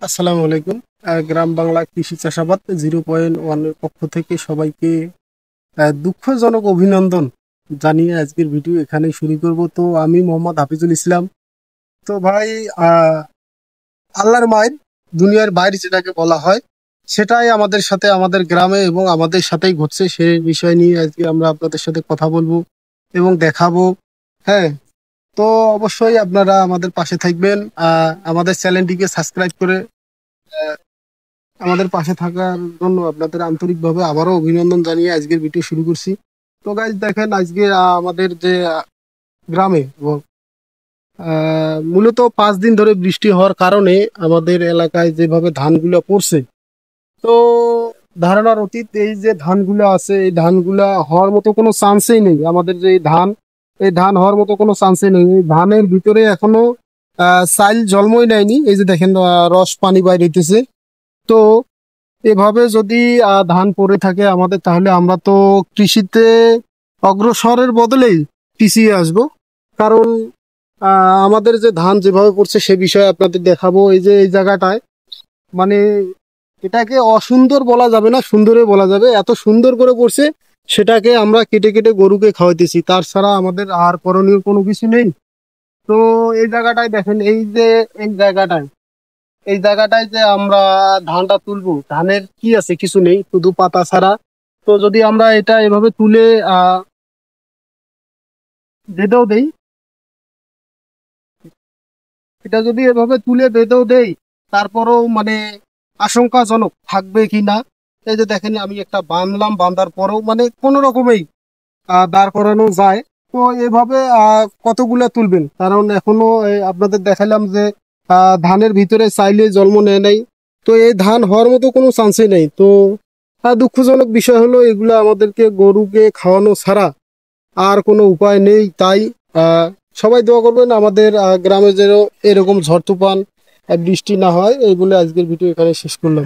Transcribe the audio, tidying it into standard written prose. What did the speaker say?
আসসালামু আলাইকুম। গ্রাম বাংলা কৃষি চাষাবাদ 0.1 এর পক্ষ থেকে সবাইকে দুঃখজনক অভিনন্দন জানিয়ে আজকের ভিডিও এখানে শুরু করব। তো আমি মোহাম্মদ হাফিজুল ইসলাম। তো ভাই, আহ, আল্লাহর মায়ের দুনিয়ার বাইরে যেটাকে বলা হয় সেটাই আমাদের সাথে, আমাদের গ্রামে এবং আমাদের সাথেই ঘটছে। সেই বিষয় নিয়ে আজকে আমরা আপনাদের সাথে কথা বলবো এবং দেখাবো। হ্যাঁ, তো অবশ্যই আপনারা আমাদের পাশে থাকবেন। আমাদের চ্যানেলটিকে সাবস্ক্রাইব করে আমাদের পাশে থাকার জন্য আপনাদের আন্তরিকভাবে আবারও অভিনন্দন জানিয়ে আজকের ভিডিও শুরু করছি। তো গাইজ দেখেন, আজকে আমাদের যে গ্রামে মূলত 5 দিন ধরে বৃষ্টি হওয়ার কারণে আমাদের এলাকায় যেভাবে ধানগুলো পড়ছে, তো ধারণার অতীত এই যে ধানগুলো আছে, এই ধানগুলা হওয়ার মতো কোনো চান্সই নেই। আমাদের যে এই ধান হওয়ার মতো কোনো চান্সই নেই। এই ধানের ভিতরে এখনো চাইল জন্মই নেয়নি। এই যে দেখেন, রস পানি বাইর হইতেছে। তো এভাবে যদি ধান পড়ে থাকে আমাদের, তাহলে আমরা তো কৃষিতে অগ্রসরের বদলেই পিছিয়ে আসব। কারণ আমাদের যে ধান যেভাবে পড়ছে সে বিষয়ে আপনাদের দেখাবো। এই যে এই জায়গাটায়, মানে এটাকে অসুন্দর বলা যাবে না, সুন্দরে বলা যাবে। এত সুন্দর করে পড়ছে, সেটাকে আমরা কেটে কেটে গরুকে খাওয়াইতেছি। তার ছাড়া আমাদের আর করণীয় কোনো কিছু নেই। তো এই জায়গাটায় দেখেন, এই জায়গাটায় এই জায়গাটায় যে আমরা ধানটা তুলবো, ধানের কি আছে? কিছু নেই, শুধু পাতা ছাড়া। তো যদি আমরা এটা এভাবে তুলে আহ বেঁধেও দেই, এটা যদি এভাবে তুলে বেঁধেও দেই, তারপরেও মানে আশঙ্কাজনক থাকবে কি না। এই যে দেখেন, আমি একটা বাঁধলাম, বাঁধার পরেও মানে কোনো রকমেই দাঁড় করানো যায়। তো এভাবে কতগুলা তুলবেন? কারণ এখনো আপনাদের দেখালাম যে ধানের ভিতরে চাইলে জন্ম নেয় নাই। তো এই ধান হওয়ার মতো কোনো চান্সই নেই। তো দুঃখজনক বিষয় হলো, এগুলো আমাদেরকে গরুকে খাওয়ানো ছাড়া আর কোনো উপায় নেই। তাই আহ, সবাই দোয়া করবেন আমাদের গ্রামে যেন এরকম ঝড় তুফান বৃষ্টি না হয়। এই বলে আজকের ভিডিও এখানে শেষ করলাম।